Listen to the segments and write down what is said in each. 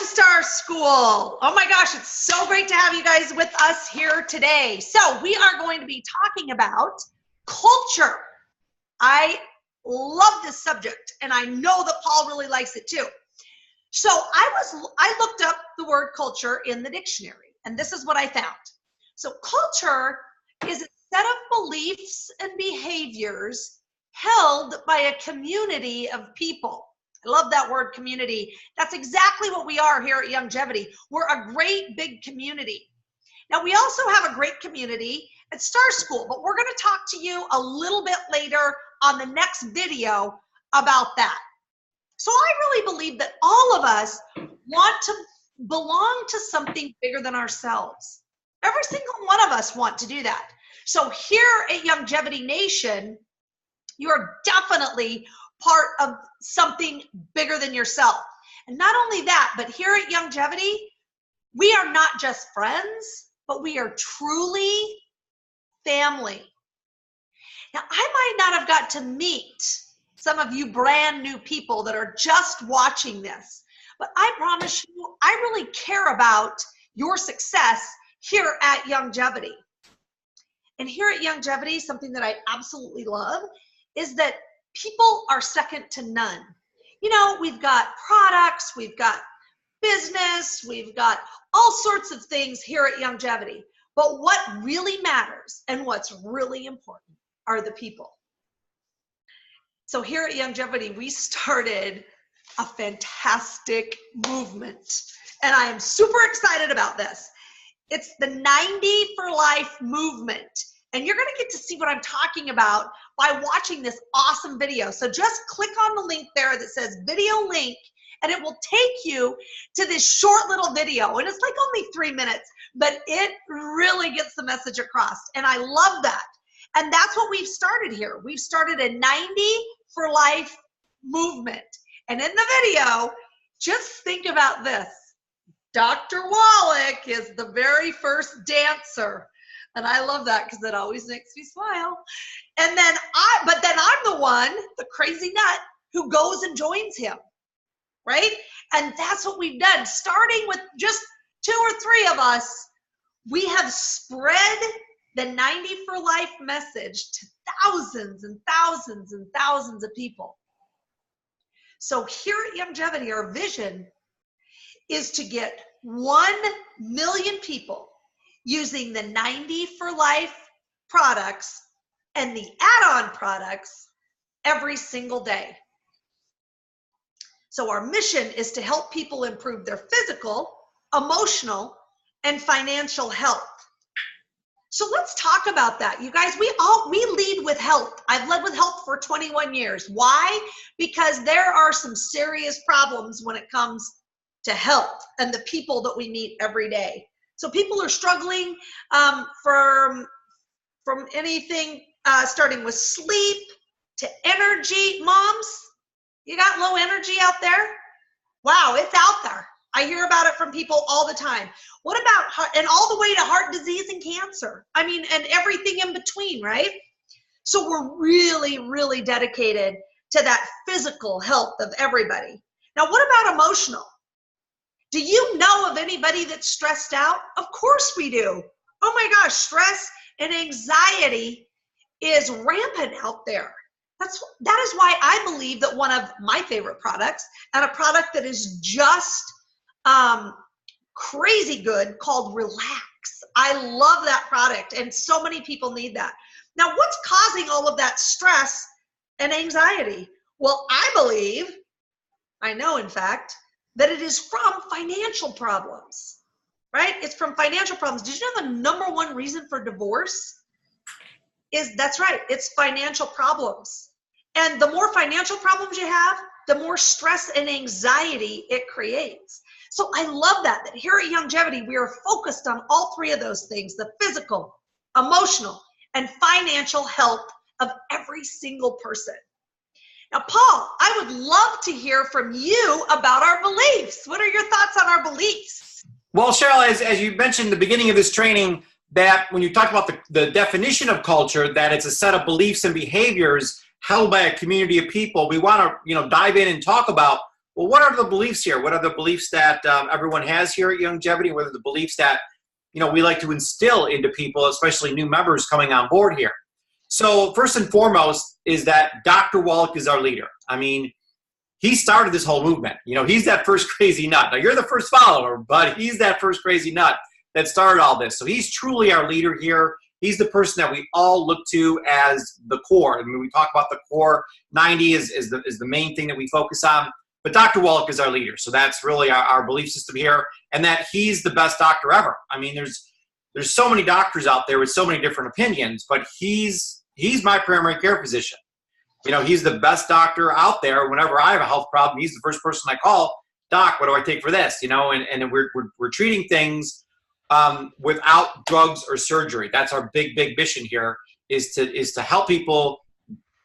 to Star School. Oh my gosh, it's so great to have you guys with us here today. So we are going to be talking about culture. I love this subject, and I know that Paul really likes it too. So I looked up the word culture in the dictionary, and this is what I found. So culture is a set of beliefs and behaviors held by a community of people. I love that word, community. That's exactly what we are here at Youngevity. We're a great big community. Now, we also have a great community at Star School, but we're going to talk to you a little bit later on the next video about that. So I really believe that all of us want to belong to something bigger than ourselves. Every single one of us want to do that. So here at Youngevity Nation, you're definitely part of something bigger than yourself. And not only that, but here at Youngevity, we are not just friends, but we are truly family. Now, I might not have got to meet some of you brand new people that are just watching this, but I promise you, I really care about your success here at Youngevity. And here at Youngevity, something that I absolutely love is that people are second to none. You know, we've got products, we've got business, we've got all sorts of things here at Youngevity. But what really matters and what's really important are the people. So here at Youngevity, we started a fantastic movement, and I am super excited about this. It's the 90 for Life movement. And you're going to get to see what I'm talking about by watching this awesome video. So just click on the link there that says video link, and it will take you to this short little video. And it's like only 3 minutes, but it really gets the message across. And I love that. And that's what we've started here. We've started a 90 for Life movement. And in the video, just think about this. Dr. Wallach is the very first dancer. And I love that because it always makes me smile. And then I'm the one, the crazy nut, who goes and joins him, right? And that's what we've done. Starting with just 2 or 3 of us, we have spread the 90 for Life message to thousands and thousands and thousands of people. So here at Youngevity, our vision is to get 1 million people using the 90 for Life products and the add-on products every single day. So our mission is to help people improve their physical, emotional, and financial health. So let's talk about that. You guys, we lead with health. I've led with health for 21 years. Why? Because there are some serious problems when it comes to health and the people that we meet every day. So people are struggling from anything starting with sleep to energy. Moms, you got low energy out there? Wow, it's out there. I hear about it from people all the time. What about, and all the way to heart disease and cancer. I mean, and everything in between, right? So we're really, really dedicated to that physical health of everybody. Now, what about emotional? Do you know of anybody that's stressed out? Of course we do. Oh my gosh, stress and anxiety is rampant out there. That is why I believe that one of my favorite products, and a product that is just crazy good, called Relax. I love that product, and so many people need that. Now, what's causing all of that stress and anxiety? Well, I know in fact, that it is from financial problems, right? It's from financial problems. Did you know the #1 reason for divorce is, that's right, it's financial problems. And the more financial problems you have, the more stress and anxiety it creates. So I love that here at Youngevity, we are focused on all 3 of those things, the physical, emotional, and financial health of every single person. Now, Paul, I would love to hear from you about our beliefs. What are your thoughts on our beliefs? Well, Sheryl, as you mentioned at the beginning of this training, that when you talk about the definition of culture, that it's a set of beliefs and behaviors held by a community of people, we want to dive in and talk about well, what are the beliefs here? What are the beliefs that everyone has here at Youngevity? What are the beliefs that, we like to instill into people, especially new members coming on board here? So first and foremost is that Dr. Wallach is our leader. I mean, he started this whole movement. He's that first crazy nut. Now, you're the first follower, but he's that first crazy nut that started all this. So he's truly our leader here. He's the person that we all look to as the core. I mean, we talk about the core 90 is the main thing that we focus on. But Dr. Wallach is our leader. So that's really our belief system here, and that he's the best doctor ever. I mean, there's so many doctors out there with so many different opinions, but he's my primary care physician. He's the best doctor out there. Whenever I have a health problem, he's the first person I call. Doc, what do I take for this? And we're treating things without drugs or surgery. That's our big mission here, is to help people,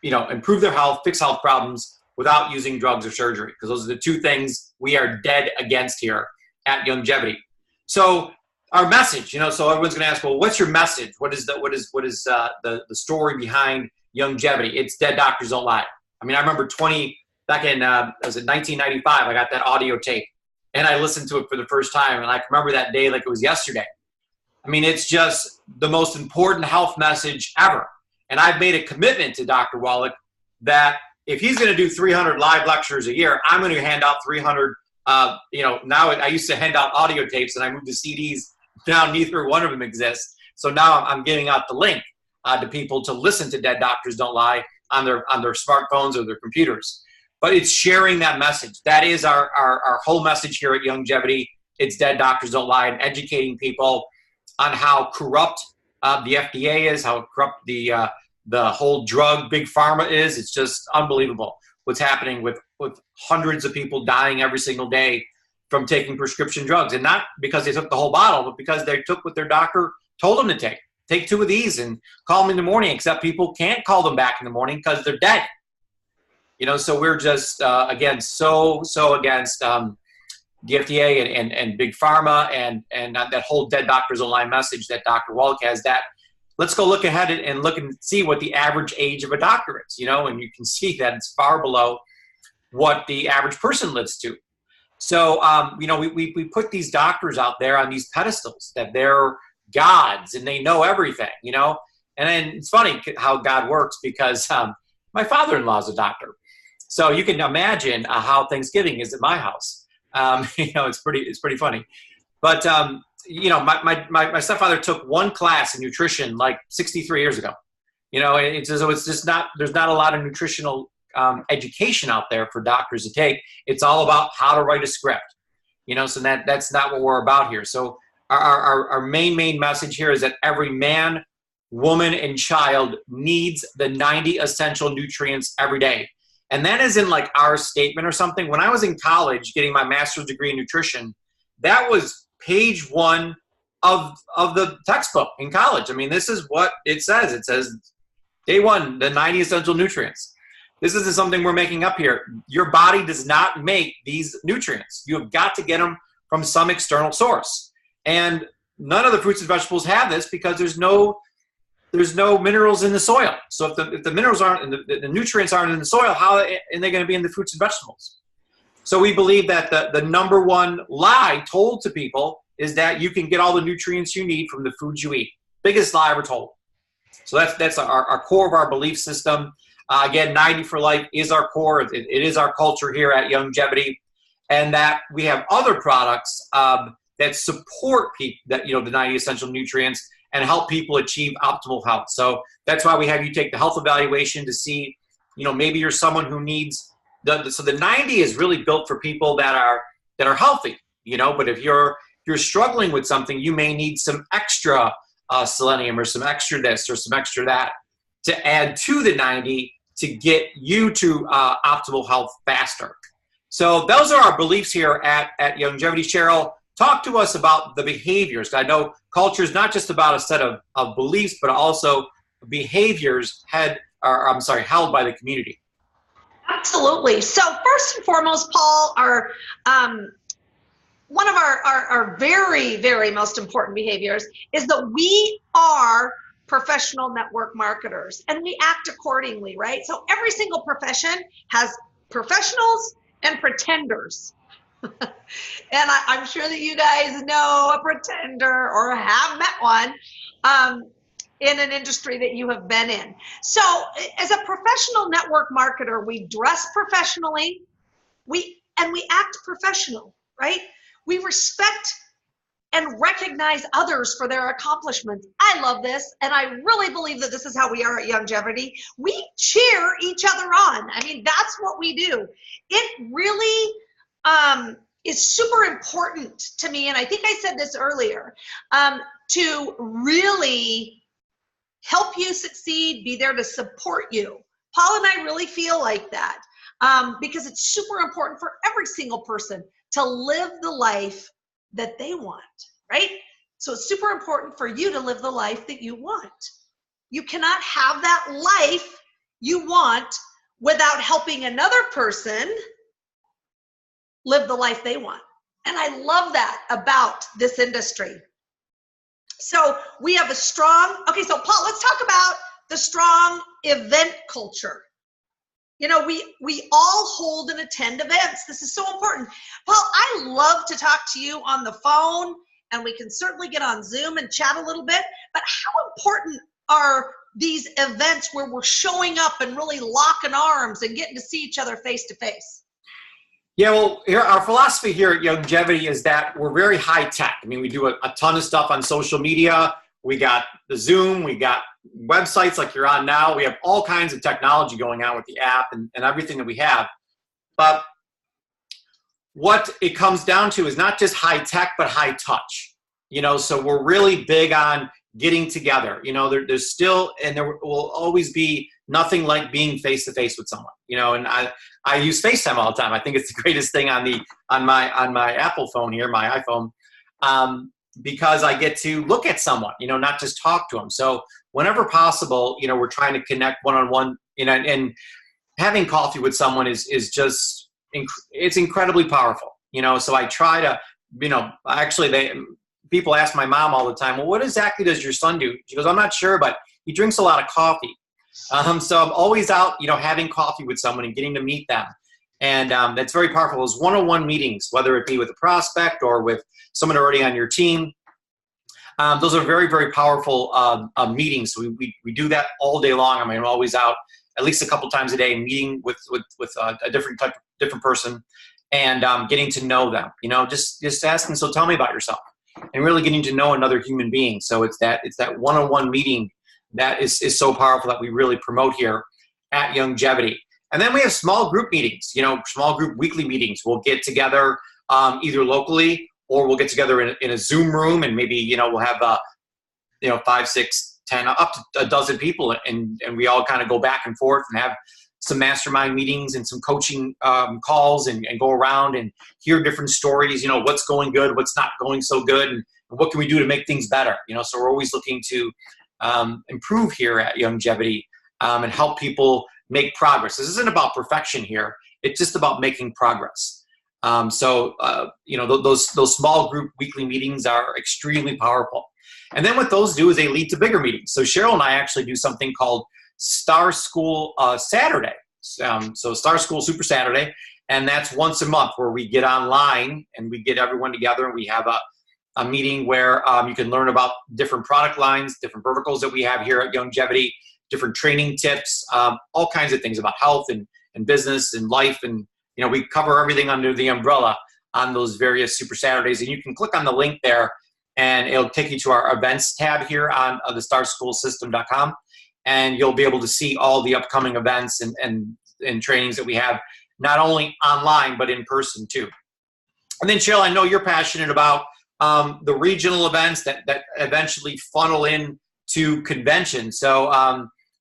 improve their health, fix health problems without using drugs or surgery, because those are the two things we are dead against here at Youngevity. So our message, so everyone's going to ask, well, what's your message? What is the story behind Youngevity? It's dead doctors don't lie. I mean, I remember back in was it 1995? I got that audio tape, and I listened to it for the first time, and I can remember that day like it was yesterday. I mean, it's just the most important health message ever. And I've made a commitment to Dr. Wallach that if he's going to do 300 live lectures a year, I'm going to hand out 300. Now I used to hand out audio tapes, and I moved to CDs. Now neither one of them exists. So now I'm giving out the link to people to listen to Dead Doctors Don't Lie on their smartphones or their computers. But it's sharing that message. That is our whole message here at Youngevity. It's Dead Doctors Don't Lie, and educating people on how corrupt the FDA is, how corrupt the whole drug big pharma is. It's just unbelievable what's happening with hundreds of people dying every single day from taking prescription drugs. And not because they took the whole bottle, but because they took what their doctor told them to take. Take 2 of these and call them in the morning, except people can't call them back in the morning because they're dead. So we're just, again, so against the FDA and big pharma and that whole Dead Doctors Don't Lie message that Dr. Wallach has. That let's go look ahead and look and see what the average age of a doctor is, and you can see that it's far below what the average person lives to. So, we put these doctors out there on these pedestals that they're gods and they know everything, and then it's funny how God works, because my father-in-law is a doctor. So you can imagine how Thanksgiving is at my house. It's pretty funny. But, my stepfather took one class in nutrition like 63 years ago. It's just not, there's not a lot of nutritional education out there for doctors to take. It's all about how to write a script, so that's not what we're about here. So our main message here is that every man, woman, and child needs the 90 essential nutrients every day. And that isn't like our statement or something. When I was in college getting my master's degree in nutrition, that was page 1 of the textbook in college. I mean, this is what it says. It says, day 1, the 90 essential nutrients. This isn't something we're making up here. Your body does not make these nutrients. You have got to get them from some external source. And none of the fruits and vegetables have this because there's no minerals in the soil. So if the minerals aren't, the nutrients aren't in the soil, how are they going to be in the fruits and vegetables? So we believe that the number one lie told to people is that you can get all the nutrients you need from the foods you eat. Biggest lie ever told. So that's our core of our belief system. Again, 90 for life is our core. It is our culture here at Youngevity, and that we have other products that support the 90 essential nutrients and help people achieve optimal health. So that's why we have you take the health evaluation to see, maybe you're someone who needs so the 90 is really built for people that are healthy, but if you're struggling with something, you may need some extra selenium or some extra this or some extra that to add to the 90 to get you to optimal health faster. So those are our beliefs here at Youngevity. Sheryl, talk to us about the behaviors. I know culture is not just about a set of beliefs, but also behaviors held by the community. Absolutely. So first and foremost, Paul, one of our very, very most important behaviors is that we are professional network marketers and we act accordingly, right? So every single profession has professionals and pretenders. And I'm sure that you guys know a pretender or have met one in an industry that you have been in. So as a professional network marketer, we dress professionally, we act professional, right? We respect and recognize others for their accomplishments. I love this, and I really believe that this is how we are at Youngevity. We cheer each other on. I mean, that's what we do. It really is super important to me, and I think I said this earlier, to really help you succeed, be there to support you. Paul and I really feel like that because it's super important for every single person to live the life that they want, right? So it's super important for you to live the life that you want. You cannot have that life you want without helping another person live the life they want. And I love that about this industry. So we have a strong, okay, so Paul, let's talk about the strong event culture. You know, we all hold and attend events. This is so important. Paul, I love to talk to you on the phone, and we can certainly get on Zoom and chat a little bit, but how important are these events where we're showing up and really locking arms and getting to see each other face to face? Yeah, well, here, our philosophy here at Youngevity is that we're very high tech. I mean, we do a ton of stuff on social media. We got the Zoom, we got websites like you're on now. We have all kinds of technology going on with the app and everything that we have. But what it comes down to is not just high tech, but high touch. You know, so we're really big on getting together. You know, there's still, and there will always be nothing like being face to face with someone. You know, and I use FaceTime all the time. I think it's the greatest thing on my Apple phone here, my iPhone. Because I get to look at someone, you know, not just talk to them. So whenever possible, you know, we're trying to connect one-on-one, you know, and having coffee with someone is just, it's incredibly powerful, you know. So I try to, you know, actually people ask my mom all the time, well, what exactly does your son do? She goes, I'm not sure, but he drinks a lot of coffee. So I'm always out, you know, having coffee with someone and getting to meet them. And that's very powerful. Those one-on-one meetings, whether it be with a prospect or with someone already on your team, those are very, very powerful meetings. So we do that all day long. I mean, I'm always out at least a couple times a day meeting with a different person and getting to know them. You know, just asking, so tell me about yourself, and really getting to know another human being. So it's that one-on-one meeting that is so powerful that we really promote here at Youngevity. And then we have small group meetings, you know, small group weekly meetings. We'll get together either locally or we'll get together in a Zoom room, and maybe, you know, we'll have, 5, 6, 10, up to a dozen people, and we all kind of go back and forth and have some mastermind meetings and some coaching calls and go around and hear different stories, you know, what's going good, what's not going so good, and what can we do to make things better, you know. So we're always looking to improve here at Youngevity and help people make progress. This isn't about perfection here. It's just about making progress. You know, those small group weekly meetings are extremely powerful. And then what those do is they lead to bigger meetings. So Sheryl and I actually do something called Star School Saturday. So Star School Super Saturday, and that's once a month where we get online and we get everyone together and we have a meeting where you can learn about different product lines, different verticals that we have here at Youngevity, different training tips, all kinds of things about health and business and life. And, you know, we cover everything under the umbrella on those various Super Saturdays. And you can click on the link there and it'll take you to our events tab here on the starschoolsystem.com. And you'll be able to see all the upcoming events and trainings that we have, not only online, but in person too. And then Sheryl, I know you're passionate about the regional events that eventually funnel in to conventions. So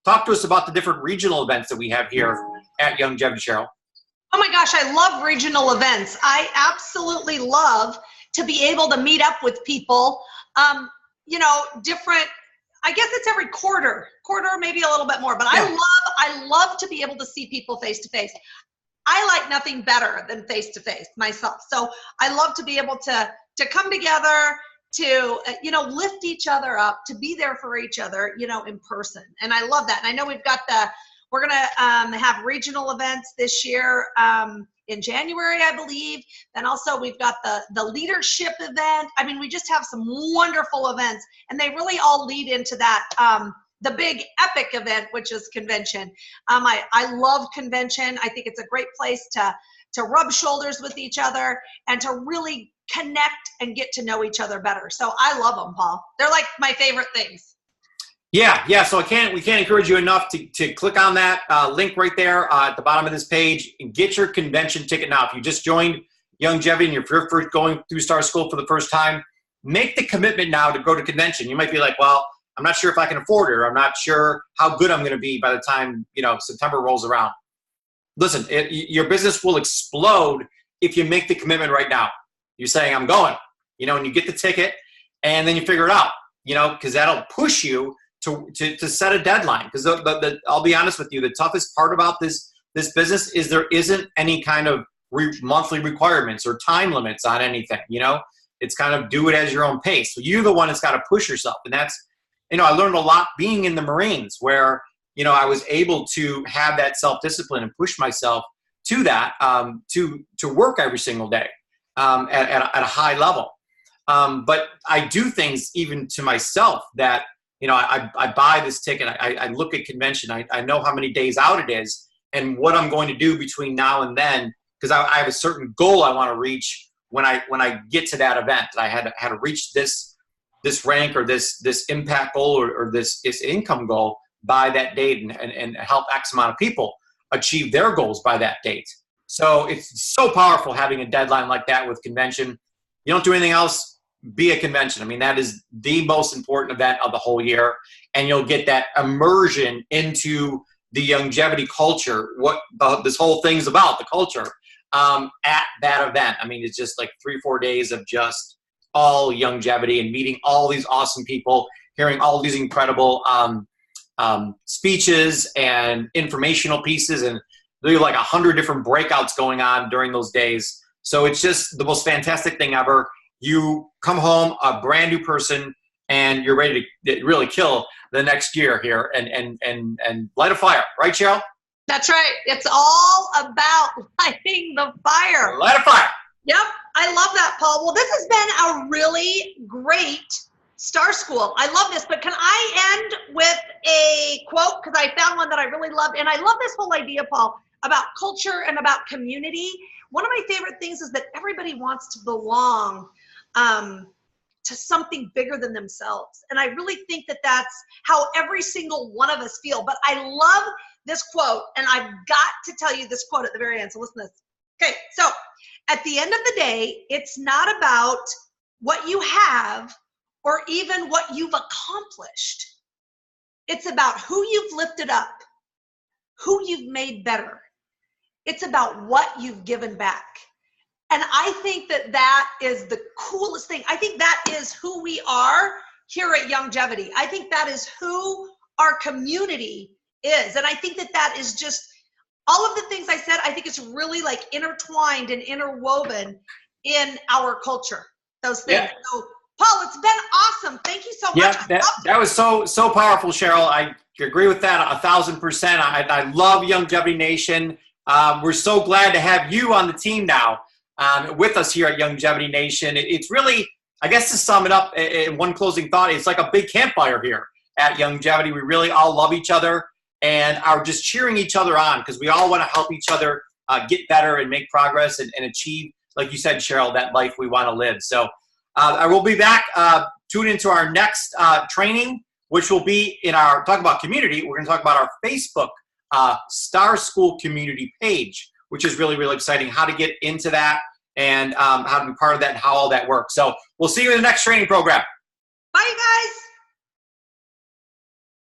talk to us about the different regional events that we have here at Youngevity, Sheryl. Oh my gosh, I love regional events. I absolutely love to be able to meet up with people, you know, different, I guess it's every quarter, maybe a little bit more, but yeah. I love to be able to see people face to face. I like nothing better than face to face myself. So I love to be able to come together, to, you know, lift each other up, to be there for each other, you know, in person. And I love that. And I know we're We're going to have regional events this year in January, I believe. Then also we've got the leadership event. I mean, we just have some wonderful events, and they really all lead into that, the big epic event, which is convention. I love convention. I think it's a great place to rub shoulders with each other and to really connect and get to know each other better. So I love them, Paul. They're like my favorite things. Yeah. So we can't encourage you enough to click on that link right there at the bottom of this page and get your convention ticket now. If you just joined Youngevity and you're first going through Star School for the first time, make the commitment now to go to convention. You might be like, well, I'm not sure if I can afford it, or I'm not sure how good I'm going to be by the time September rolls around. Listen, your business will explode if you make the commitment right now. You're saying, I'm going, and you get the ticket, and then you figure it out, because that'll push you to set a deadline. Because I'll be honest with you, the toughest part about this business is there isn't any kind of monthly requirements or time limits on anything. It's kind of do it as your own pace. So you're the one that's got to push yourself, and that's, I learned a lot being in the Marines, where I was able to have that self-discipline and push myself to that, to work every single day at a high level. But I do things even to myself that, I buy this ticket, I look at convention, I know how many days out it is and what I'm going to do between now and then, because I have a certain goal I want to reach when I get to that event. I had to reach this rank or this impact goal or this income goal by that date and help X amount of people achieve their goals by that date. So it's so powerful having a deadline like that with convention. You don't do anything else, be a convention. I mean, that is the most important event of the whole year, and you'll get that immersion into the Youngevity culture, what this whole thing's about, the culture, at that event. I mean, it's just like 3-4 days of just all Youngevity and meeting all these awesome people, hearing all these incredible speeches and informational pieces, and there's like 100 different breakouts going on during those days. So it's just the most fantastic thing ever. You come home a brand new person, and you're ready to really kill the next year here and light a fire, right, Sheryl? That's right. It's all about lighting the fire. Light a fire. Yep, I love that, Paul. Well, this has been a really great Star School. I love this, but can I end with a quote? Because I found one that I really loved, and I love this whole idea, Paul, about culture and about community. One of my favorite things is that everybody wants to belong to something bigger than themselves. And I really think that that's how every single one of us feel. But I love this quote, and I've got to tell you this quote at the very end, so listen to this. Okay, so at the end of the day, it's not about what you have or even what you've accomplished. It's about who you've lifted up, who you've made better. It's about what you've given back. And I think that that is the coolest thing. I think that is who we are here at Youngevity. I think that is who our community is. And I think that that is just all of the things I said. I think it's really like intertwined and interwoven in our culture, those things. Yeah. So, Paul, it's been awesome. Thank you so much. Yeah, that was so powerful, Sheryl. I agree with that 1,000%. I love Youngevity Nation. We're so glad to have you on the team now with us here at Youngevity Nation. It's really, I guess to sum it up in one closing thought, it's like a big campfire here at Youngevity. We really all love each other and are just cheering each other on because we all want to help each other get better and make progress and achieve, like you said, Sheryl, that life we want to live. So I will be back. Tune into our next training, which will be in our, talk about community, we're going to talk about our Facebook Star School community page, which is really, really exciting, how to get into that and how to be part of that and how all that works. So we'll see you in the next training program. Bye, guys.